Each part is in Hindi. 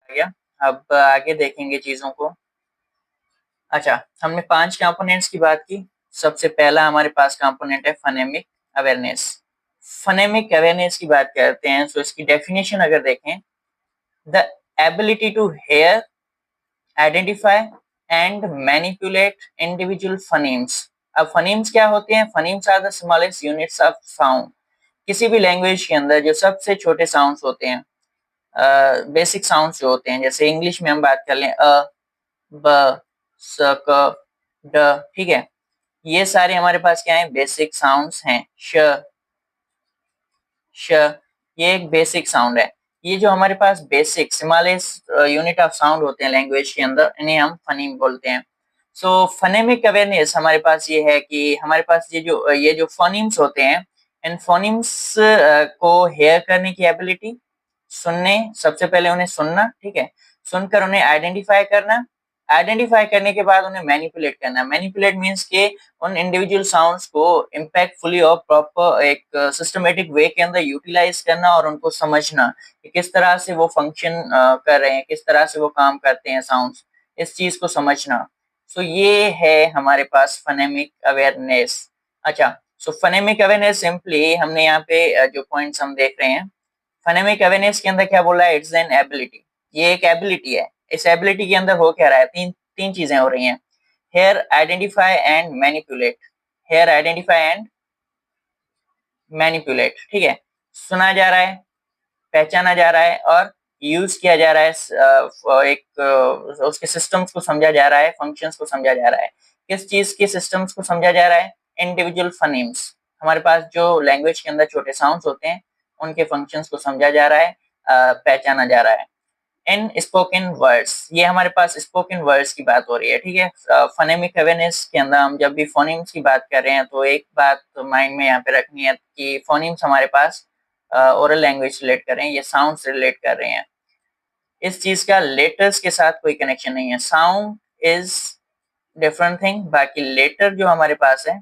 गया। अब आगे देखेंगे चीज़ों को। अच्छा, हमने 5 कंपोनेंट्स की बात की। सबसे पहला हमारे पास कंपोनेंट है फोनेमिक अवेयरनेस। फोनेमिक अवेयरनेस की बात करते हैं तो इसकी डेफिनेशन अगर देखें, the ability to hear, identify and manipulate individual phonemes. अब फोनेम्स क्या होते हैं? Phonemes are the smallest units of sound. किसी भी लैंग्वेज के अंदर जो सबसे छोटे साउंड्स होते हैं, बेसिक साउंड्स जो होते हैं, जैसे इंग्लिश में हम बात कर लें अ, ब, स, क, ड, ठीक है। ये सारे हमारे पास क्या है? बेसिक साउंड्स हैं। श, श, ये एक बेसिक साउंड है। ये जो हमारे पास basic smallest unit of sound होते हैं लैंग्वेज के अंदर, इन्हें हम फनीम बोलते हैं। सो फनेमिक अवेयरनेस हमारे पास ये है कि हमारे पास ये जो फोनीम्स होते हैं, इन फोनीम्स को हेयर करने की एबिलिटी, सुनने, सबसे पहले उन्हें सुनना, ठीक है, सुनकर उन्हें आइडेंटिफाई करना, आइडेंटिफाई करने के बाद उन्हें मैनिपुलेट करना। मैनिपुलेट मीन्स के उन इंडिविजुअल साउंड्स को इम्पैक्टफुली और प्रॉपर एक सिस्टमेटिक वे के अंदर यूटिलाइज करना और उनको समझना कि किस तरह से वो फंक्शन कर रहे हैं, किस तरह से वो काम करते हैं साउंड्स, इस चीज को समझना। सो ये है हमारे पास फनेमिक अवेयरनेस। अच्छा, सो फनेमिक अवेयरनेस सिंपली हमने यहाँ पे जो पॉइंट्स हम देख रहे हैं, फनेमिक अवेयरनेस के अंदर क्या बोला है? It's an ability. ये एक एबिलिटी है। इस एबिलिटी के अंदर हो क्या रहा है? तीन तीन चीजें हो रही हैं। Hear, identify and manipulate. Hear, identify and manipulate, ठीक है। सुना जा रहा है, पहचाना जा रहा है और यूज किया जा रहा है। उसके सिस्टम्स को समझा जा रहा है, फंक्शंस को समझा जा रहा है। किस चीज के सिस्टम्स को समझा जा रहा है? Individual phonemes. हमारे पास जो लैंग्वेज के अंदर छोटे साउंड्स होते हैं, उनके फंक्शंस को समझा जा रहा है, पहचाना जा रहा है। इन स्पोकन वर्ड्स, ये हमारे पास स्पोकन वर्ड्स की बात हो रही है, ठीक है। फनेमिक अवेयरनेस के अंदर हम जब भी फोनिम्स की बात कर रहे हैं तो एक बात तो माइंड में यहाँ पे रखनी है कि फोनिम्स हमारे पास ओरल लैंग्वेज रिलेट कर रहे हैं, ये साउंड से रिलेट कर रहे हैं। इस चीज का लेटर्स के साथ कोई कनेक्शन नहीं है। साउंड इज डिफरेंट थिंग, बाकी लेटर जो हमारे पास है,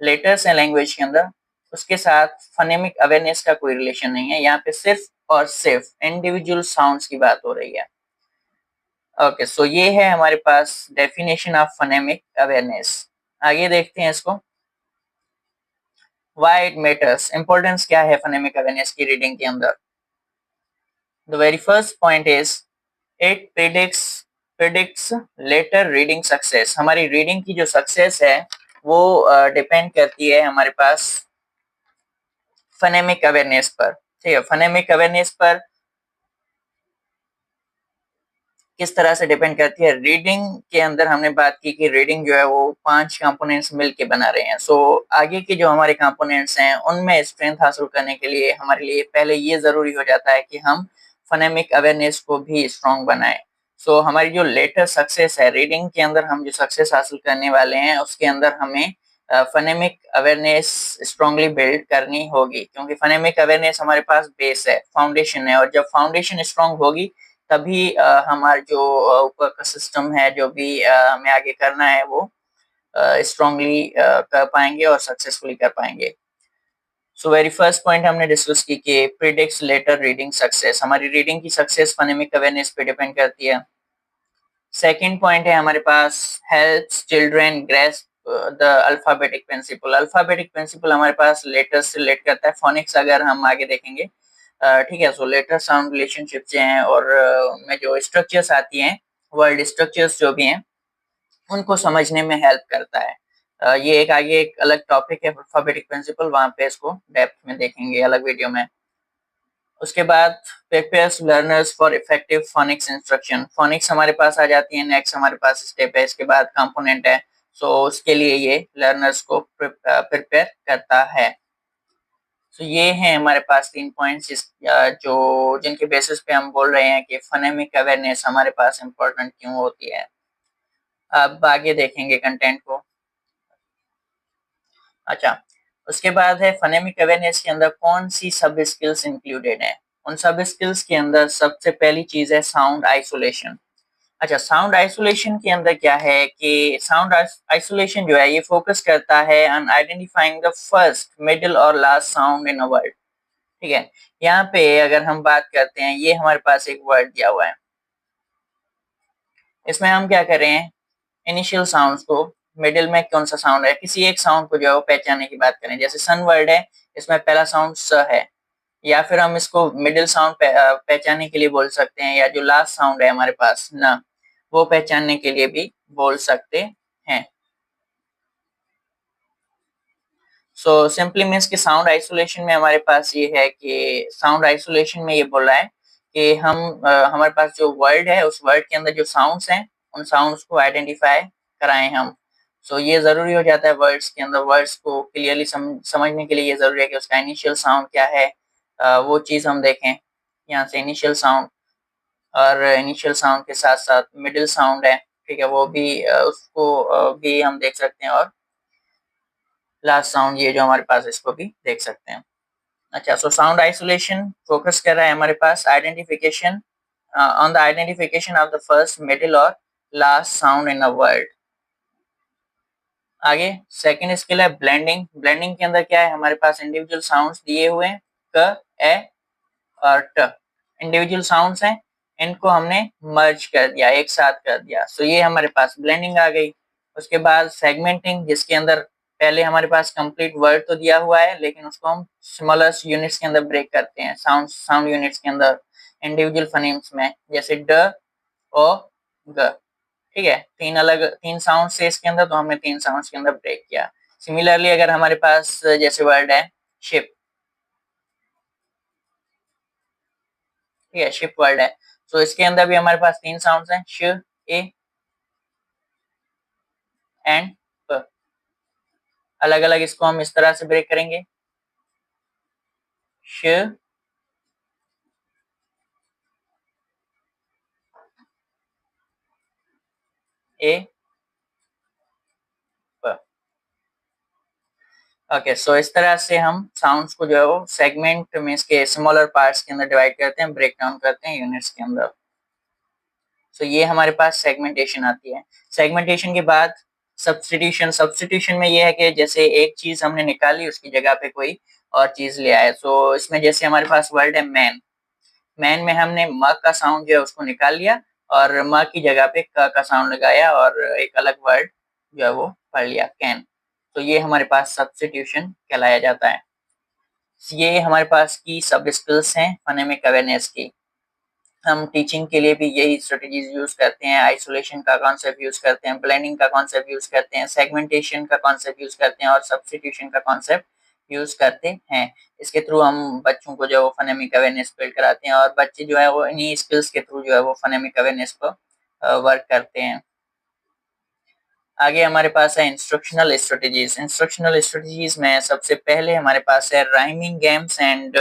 लेटर्स है लैंग्वेज के अंदर, उसके साथ फनेमिक अवेयरनेस का कोई रिलेशन नहीं है। यहाँ पे सिर्फ और सिर्फ इंडिविजुअल साउंड्स की बात हो रही है। ओके, सो ये है हमारे पास डेफिनेशन ऑफ फनेमिक अवेयरनेस। आगे देखते हैं इसको। व्हाई इट मैटर्स, इंपॉर्टेंस क्या है फनेमिक अवेयरनेस की रीडिंग के अंदर? The very first point is it predicts later reading success. हमारी रीडिंग की जो सक्सेस है वो डिपेंड करती है हमारे पास फनेमिक अवेयरनेस पर, ठीक है। फनेमिक अवेयरनेस पर किस तरह से डिपेंड करती है? रीडिंग के अंदर हमने बात की कि रीडिंग जो है वो 5 कंपोनेंट्स मिलके बना रहे हैं। सो आगे के जो हमारे कंपोनेंट्स हैं उनमें स्ट्रेंथ हासिल करने के लिए हमारे लिए पहले ये जरूरी हो जाता है कि हम फनेमिक अवेयरनेस को भी स्ट्रॉन्ग बनाएं। सो हमारी जो लेटर सक्सेस है रीडिंग के अंदर, हम जो सक्सेस हासिल करने वाले हैं उसके अंदर हमें फनेमिक अवेयरनेस स्ट्रांगली बिल्ड करनी होगी, क्योंकि फनेमिक अवेयरनेस हमारे पास बेस है, फाउंडेशन है। और जब फाउंडेशन स्ट्रांग होगी तभी हमारा जो ऊपर का सिस्टम है, जो भी हमें आगे करना है वो स्ट्रांगली कर पाएंगे और सक्सेसफुली कर पाएंगे। सो वेरी फर्स्ट पॉइंट हमने डिस्कस की कि प्रिडिक्ट्स लेटर रीडिंग सक्सेस। हमारी रीडिंग की सक्सेस फनेमिक अवेयरनेस पे डिपेंड करती है। सेकेंड पॉइंट है हमारे पास helps children grasp the alphabetic principle. Alphabetic principle हमारे पास लेटर्स से रिलेट करता है। फोनिक्स अगर हम आगे देखेंगे, ठीक है। सो लेटर साउंड रिलेशनशिप जो हैं और में जो स्ट्रक्चर्स आती हैं, वर्ड स्ट्रक्चर्स जो भी हैं, उनको समझने में हेल्प करता है। ये एक आगे एक अलग टॉपिक है अल्फाबेटिक प्रिंसिपल, वहां पे इसको डेप्थ में देखेंगे अलग वीडियो में। उसके बाद prepares learners for effective phoenix instruction. Phoenix हमारे पास आ जाती है, नेक्स्ट हमारे पास स्टेप है, इसके बाद कंपोनेंट है। सो उसके लिए ये लर्नर्स को प्रिपेयर करता है। तो ये हैं हमारे पास 3 पॉइंट्स जो जिनके बेसिस पे हम बोल रहे हैं कि फनेमिक अवेयरनेस हमारे पास इम्पोर्टेंट क्यों होती है। अब आगे देखेंगे कंटेंट को। अच्छा, उसके बाद है फनेमिक अवेयरनेस के अंदर कौन सी सब स्किल्स इंक्लूडेड है। उन सब स्किल्स के अंदर सबसे पहली चीज है साउंड आइसोलेशन। अच्छा, साउंड आइसोलेशन के अंदर क्या है कि साउंड आइसोलेशन जो है ये फोकस करता है on identifying the first, middle और last sound in a word, ठीक है। यहाँ पे अगर हम बात करते हैं, ये हमारे पास एक वर्ड दिया हुआ है, इसमें हम क्या कर रहे हैं, इनिशियल साउंड्स को, मिडिल में कौन सा साउंड है, किसी एक साउंड को जो है वो पहचानने की बात करें। जैसे सन वर्ड है, इसमें पहला साउंड स है, या फिर हम इसको मिडिल साउंड पहचानने के लिए बोल सकते हैं, या जो लास्ट साउंड है हमारे पास न, वो पहचानने के लिए भी बोल सकते हैं। सो सिंपली मीन्स कि साउंड आइसोलेशन में हमारे पास ये है कि साउंड आइसोलेशन में ये बोल रहा है कि हमारे पास जो वर्ड है उस वर्ड के अंदर जो साउंड्स हैं उन साउंड्स को आइडेंटिफाई कराएं हम। सो ये जरूरी हो जाता है वर्ड्स के अंदर, वर्ड्स को क्लियरली समझने के लिए ये जरूरी है कि उसका इनिशियल साउंड क्या है, वो चीज हम देखें। यहाँ से इनिशियल साउंड, और इनिशियल साउंड के साथ साथ मिडिल साउंड है, ठीक है, वो भी उसको भी हम देख सकते हैं, और लास्ट साउंड ये जो हमारे पास इसको भी देख सकते हैं। अच्छा, सो साउंड आइसोलेशन फोकस कर रहा है हमारे पास identification on the identification of the first, middle और last sound in a word. आगे सेकंड स्किल है ब्लेंडिंग। ब्लेंडिंग के अंदर क्या है, हमारे पास इंडिविजुअल साउंड्स दिए हुए हैं, क, ए और ट, इंडिविजुअल साउंड्स हैं, इनको हमने मर्ज कर दिया, एक साथ कर दिया, सो ये हमारे पास ब्लेंडिंग आ गई। उसके बाद सेगमेंटिंग, जिसके अंदर पहले हमारे पास कंप्लीट वर्ड तो दिया हुआ है लेकिन उसको हम स्मॉलर यूनिट्स के अंदर ब्रेक करते हैं, साउंड यूनिट्स के अंदर, इंडिविजुअल फनीम्स में, जैसे ड, ओ, ग, ठीक है, तीन साउंड से इसके अंदर, तो हमने तीन साउंड्स के अंदर ब्रेक किया। सिमिलरली अगर हमारे पास जैसे वर्ड है शिप, ठीक है, शिप वर्ड है, तो इसके अंदर भी हमारे पास तीन साउंड्स हैं, श, ए एंड प। अलग अलग इसको हम इस तरह से ब्रेक करेंगे, श, ए, प। ओके, सो इस तरह से हम साउंड्स को जो है वो सेगमेंट में इसके स्मॉलर पार्ट्स के अंदर डिवाइड करते हैं, ब्रेक डाउन करते हैं यूनिट्स के अंदर। सो ये हमारे पास सेगमेंटेशन आती है। सेगमेंटेशन के बाद सब्स्टिट्यूशन। सब्स्टिट्यूशन में ये है कि जैसे एक चीज हमने निकाली, उसकी जगह पे कोई और चीज ले आए। सो इसमें जैसे हमारे पास वर्ड है मैन, मैन में हमने म का साउंड जो है उसको निकाल लिया, और म की जगह पे क का साउंड लगाया, और एक अलग वर्ड जो है वो पढ़ लिया, कैन। तो ये हमारे पास सब्स्टिट्यूशन कहलाया जाता है। ये हमारे पास की सब स्किल्स हैं फोनेमिक अवेयरनेस की। हम टीचिंग के लिए भी यही स्ट्रेटजीज यूज करते हैं, आइसोलेशन का कॉन्सेप्ट यूज करते हैं, ब्लेंडिंग का कॉन्सेप्ट यूज करते हैं, सेगमेंटेशन का कॉन्सेप्ट यूज करते हैं, और सब्स्टिट्यूशन का कॉन्सेप्ट यूज करते हैं। इसके थ्रू हम बच्चों को जो है वो फोनेमिक अवेयरनेस बिल्ड कराते हैं, और बच्चे जो है वो इन्हीं स्किल्स के थ्रू जो है वो फोनेमिक अवेयरनेस को वर्क करते हैं। आगे हमारे पास है इंस्ट्रक्शनल स्ट्रेटजीज। इंस्ट्रक्शनल स्ट्रेटजीज में सबसे पहले हमारे पास है राइमिंग गेम्स एंड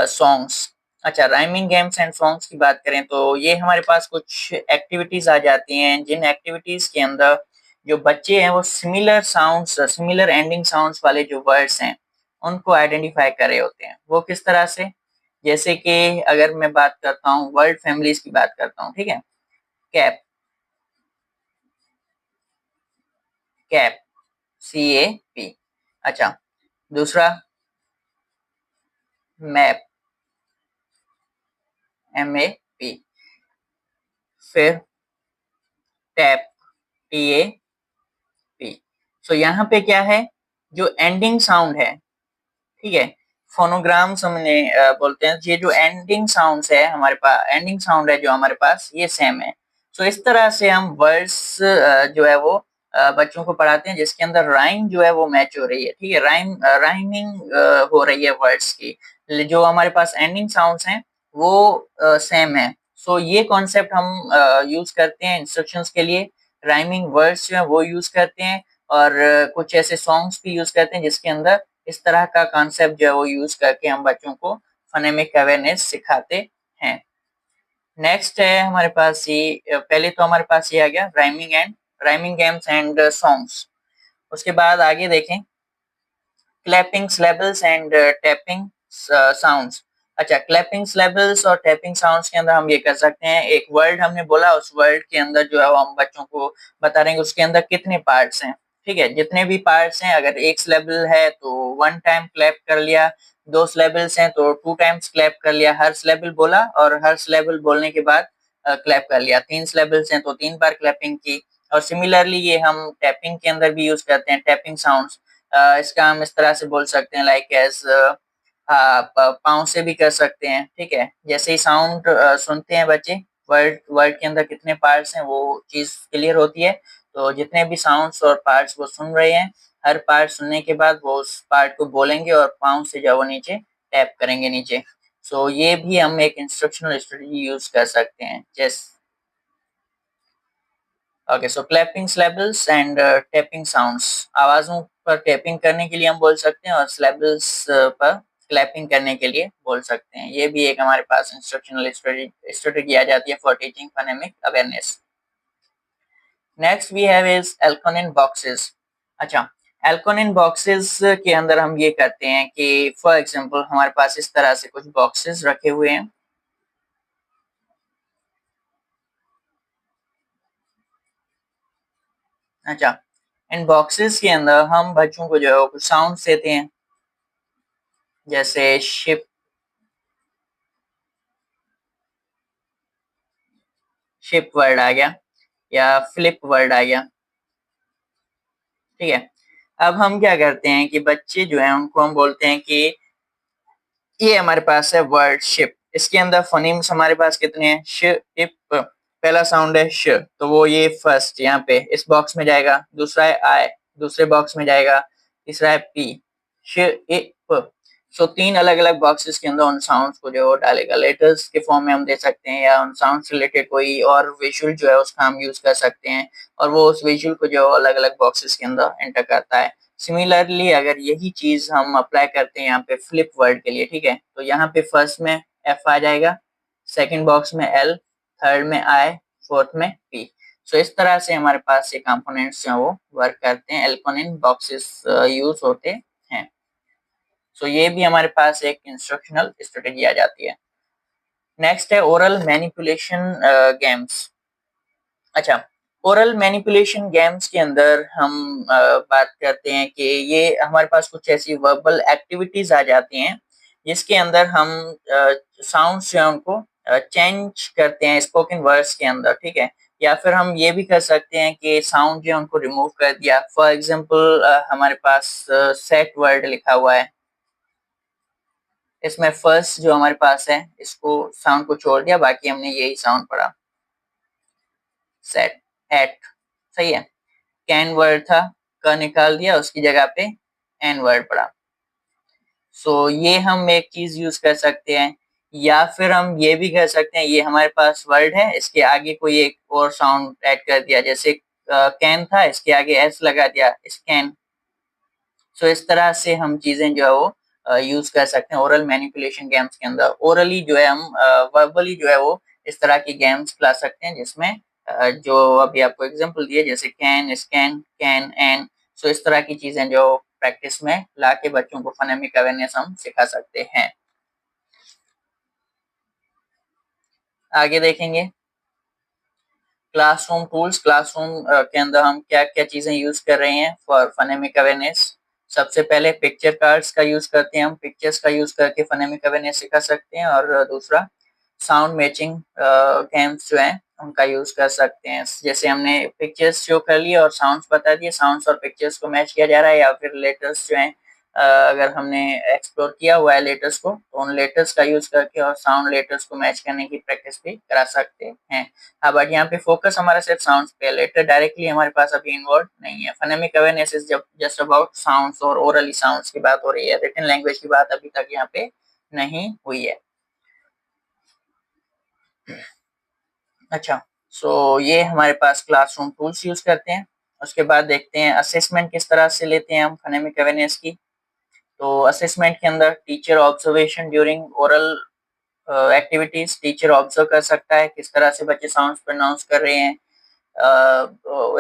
सॉन्ग्स। अच्छा, राइमिंग गेम्स एंड सॉन्ग्स की बात करें तो ये हमारे पास कुछ एक्टिविटीज आ जाती हैं, जिन एक्टिविटीज के अंदर जो बच्चे हैं वो similar sounds, similar ending sounds वाले जो वर्ड्स हैं उनको आइडेंटिफाई कर रहे होते हैं। वो किस तरह से, जैसे कि अगर मैं बात करता हूँ वर्ड फैमिलीज की बात करता हूँ, ठीक है, कैप, कैप, CAP। अच्छा, दूसरा मैप, MAP। फिर टैप, TAP। सो यहाँ पे क्या है, जो एंडिंग साउंड है, ठीक है, फोनोग्राम्स हमने बोलते हैं, ये जो एंडिंग साउंड्स है हमारे पास, एंडिंग साउंड है जो हमारे पास, ये सेम है। सो इस तरह से हम वर्ड्स जो है वो बच्चों को पढ़ाते हैं, जिसके अंदर राइम जो है वो मैच हो रही है, ठीक है, राइमिंग हो रही है वर्ड्स की, जो हमारे पास एंडिंग साउंड्स हैं वो सेम है। सो ये कॉन्सेप्ट हम यूज करते हैं इंस्ट्रक्शंस के लिए, राइमिंग वर्ड्स जो है वो यूज करते हैं, और कुछ ऐसे सॉन्ग्स भी यूज करते हैं जिसके अंदर इस तरह का कॉन्सेप्ट जो है वो यूज करके हम बच्चों को फोनेमिक अवेयरनेस सिखाते हैं। नेक्स्ट है हमारे पास ये, पहले तो हमारे पास ये आ गया राइमिंग गेम्स एंड सॉन्ग्स। उसके बाद आगे देखें clapping syllables and tapping sounds. अच्छा, क्लैपिंग सिलेबल्स और टैपिंग साउंड्स के अंदर हम ये कर सकते हैं, एक वर्ड हमने बोला, उस वर्ड के अंदर जो है हम बच्चों को बता रहे हैं उसके अंदर कितने पार्ट्स हैं, ठीक है, जितने भी पार्ट्स हैं, अगर एक सिलेबल है तो 1 टाइम क्लैप कर लिया, 2 सिलेबल्स हैं तो 2 टाइम्स क्लैप कर लिया, हर सिलेबल बोला, और हर सिलेबल बोलने के बाद क्लैप कर लिया, 3 सिलेबल्स हैं तो 3 बार क्लैपिंग की। और सिमिलरली ये हम टैपिंग के अंदर भी यूज करते हैं, टैपिंग साउंड्स। इसका हम इस तरह से बोल सकते हैं लाइक एज पाँव से भी कर सकते हैं, ठीक है। जैसे ही साउंड सुनते हैं बच्चे, वर्ड वर्ड के अंदर कितने पार्ट्स हैं वो चीज क्लियर होती है। तो जितने भी साउंड्स और पार्ट्स वो सुन रहे हैं, हर पार्ट सुनने के बाद वो उस पार्ट को बोलेंगे और पाँव से जो वो नीचे टैप करेंगे नीचे। सो ये भी हम एक इंस्ट्रक्शनल स्ट्रेटजी यूज कर सकते हैं। Okay, so clapping syllables and tapping sounds. आवाजों पर टैपिंग करने के लिए हम बोल सकते हैं और सिलेबल्स पर क्लैपिंग करने के लिए बोल सकते हैं। ये भी एक हमारे पास इंस्ट्रक्शनल स्ट्रेटजी आ जाती है for teaching phonemic awareness. Next we have is Elkonin boxes. अच्छा, एल्कोनिन बॉक्सेस के अंदर हम ये करते हैं कि फॉर एग्जांपल हमारे पास इस तरह से कुछ बॉक्सेस रखे हुए हैं। अच्छा, इन बॉक्सेस के अंदर हम बच्चों को जो है कुछ साउंड्स देते हैं, जैसे शिप, शिप वर्ड आ गया या फ्लिप वर्ड आ गया, ठीक है। अब हम क्या करते हैं कि बच्चे जो है उनको हम बोलते हैं कि ये हमारे पास है वर्ड शिप। इसके अंदर फोनीम्स हमारे पास कितने हैं? शिप, पहला साउंड है श, तो वो ये फर्स्ट यहाँ पे इस बॉक्स में जाएगा। दूसरा है आई, दूसरे बॉक्स में जाएगा। तीसरा है पी, श इ प। सो 3 अलग अलग बॉक्सेस के अंदर उन साउंड्स को जो डालेगा। लेटर्स के फॉर्म में हम दे सकते हैं या उन साउंड्स रिलेटेड कोई और विजुअल जो है उसका हम यूज कर सकते हैं और वो उस विजुअल को जो अलग अलग बॉक्सेस के अंदर एंटर करता है। सिमिलरली अगर यही चीज हम अप्लाई करते हैं यहाँ पे फ्लिप वर्ड के लिए, ठीक है, तो यहाँ पे फर्स्ट में एफ आ जाएगा, सेकंड बॉक्स में एल, थर्ड में आई, फोर्थ में पी। सो इस तरह से हमारे पास ये कंपोनेंट्स जो वो वर्क करते हैं, एल्कोनिन बॉक्सेस यूज होते हैं। सो ये भी हमारे पास एक इंस्ट्रक्शनल स्ट्रेटेजी आ जाती है। नेक्स्ट है ओरल मैनिपुलेशन गेम्स। अच्छा, ओरल मैनिपुलेशन गेम्स के अंदर हम बात करते हैं कि ये हमारे पास कुछ ऐसी वर्बल एक्टिविटीज आ जाती हैं जिसके अंदर हम साउंड्स जो है उनको चेंज करते हैं स्पोकन वर्ड्स के अंदर, ठीक है। या फिर हम ये भी कर सकते हैं कि साउंड जो है उनको रिमूव कर दिया। फॉर एग्जांपल हमारे पास सेट वर्ड लिखा हुआ है, इसमें फर्स्ट जो हमारे पास है इसको साउंड को छोड़ दिया, बाकी हमने यही साउंड पढ़ा, सेट, एट, सही है। कैन वर्ड था, क निकाल दिया, उसकी जगह पे एन वर्ड पड़ा। सो ये हम एक चीज यूज कर सकते हैं। या फिर हम ये भी कर सकते हैं, ये हमारे पास वर्ड है, इसके आगे कोई एक और साउंड ऐड कर दिया, जैसे कैन था, इसके आगे एस लगा दिया, स्कैन। सो इस तरह से हम चीजें जो है वो यूज कर सकते हैं ओरल मैनिपुलेशन गेम्स के अंदर। ओरली जो है हम वर्बली जो है वो इस तरह की गेम्स खिला सकते हैं जिसमें जो अभी आपको एग्जांपल दिए, जैसे कैन, स्कैन, कैन, एन। सो इस तरह की चीजें जो प्रैक्टिस में ला के बच्चों को फोनेमिक अवेयरनेस हम सिखा सकते हैं। आगे देखेंगे क्लासरूम टूल्स। क्लासरूम के अंदर हम क्या क्या चीजें यूज कर रहे हैं फॉर फोनेमिक अवेयरनेस। सबसे पहले पिक्चर कार्ड्स का यूज करते हैं हम, पिक्चर्स का यूज करके फोनेमिक अवेयरनेस सिखा सकते हैं। और दूसरा साउंड मैचिंग गेम्स जो हैं उनका यूज कर सकते हैं। जैसे हमने पिक्चर्स शो कर लिए और साउंड्स बता दिए, साउंड्स और पिक्चर्स को मैच किया जा रहा है। या फिर लेटर्स जो हैं अगर हमने एक्सप्लोर किया हुआ है लेटर्स को, तो उन लेटर्स का यूज करके और साउंड लेटर्स को मैच करने की प्रैक्टिस भी करा सकते हैं। हाँ, बट यहाँ पे फोकस हमारा सिर्फ साउंड्स पे है, लेटर डायरेक्टली हमारे पास अभी इन्वॉल्व नहीं है। Phonemic awareness is just about sounds और ओरली साउंड्स की बात हो रही है, रिटन लैंग्वेज की बात अभी तक यहाँ पे नहीं हुई है। अच्छा, सो ये हमारे पास क्लासरूम टूल्स यूज करते हैं। उसके बाद देखते हैं असेसमेंट किस तरह से लेते हैं हम फोनेमिक अवेयरनेस की। तो असेसमेंट के अंदर teacher observation during oral activities, teacher observe कर सकता है किस तरह से बच्चे साउंड्स प्रोनाउंस कर रहे हैं।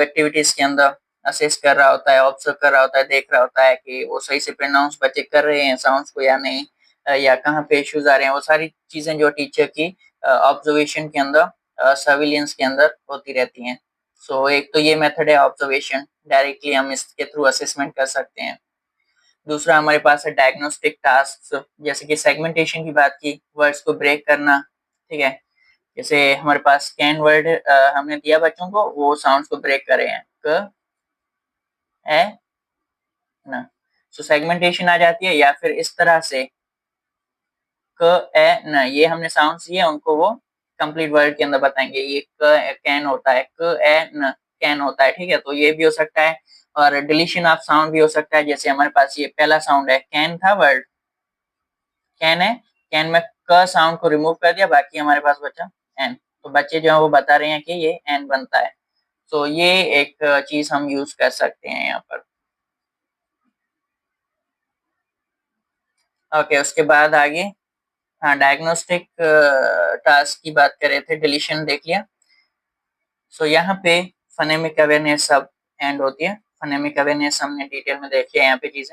एक्टिविटीज के अंदर असेस कर रहा होता है, ऑब्जर्व कर रहा होता है, देख रहा होता है कि वो सही से प्रोनाउंस बच्चे कर रहे हैं साउंड्स को या नहीं, या कहाँ पे इश्यूज आ रहे हैं। वो सारी चीजें जो टीचर की ऑब्जर्वेशन के अंदर, सर्विलियंस के अंदर होती रहती हैं। सो एक तो ये मेथड है ऑब्जर्वेशन, डायरेक्टली हम इसके थ्रू असेसमेंट कर सकते हैं। दूसरा हमारे पास है डायग्नोस्टिक टास्क, जैसे कि सेगमेंटेशन की बात की, वर्ड्स को ब्रेक करना, ठीक है। जैसे हमारे पास कैन वर्ड हमने दिया बच्चों को, वो साउंड्स को ब्रेक करे हैं, क, ए, न। सो सेगमेंटेशन आ जाती है, या फिर इस तरह से क, ए, न, ये हमने साउंड्स दिए, उनको वो कंप्लीट वर्ड के अंदर बताएंगे। ये क कैन होता है, क, ए, न, कैन होता है, ठीक है। तो ये भी हो सकता है, और डिलीशन ऑफ साउंड भी हो सकता है। जैसे हमारे पास ये पहला साउंड है, कैन था वर्ड, कैन है, कैन में क साउंड को रिमूव कर दिया, बाकी हमारे पास बचा एन। तो बच्चे जो है वो बता रहे हैं कि ये एन बनता है। तो ये एक चीज हम यूज कर सकते हैं यहाँ पर। ओके, उसके बाद आगे, हाँ, डायग्नोस्टिक टास्क की बात कर रहे थे, डिलीशन देख लिया। सो यहाँ पे फनेमिक अवेयरनेस सब एंड होती है। फनेमिक अवेयरनेस हमने डिटेल में देख लिया यहाँ पे चीजें।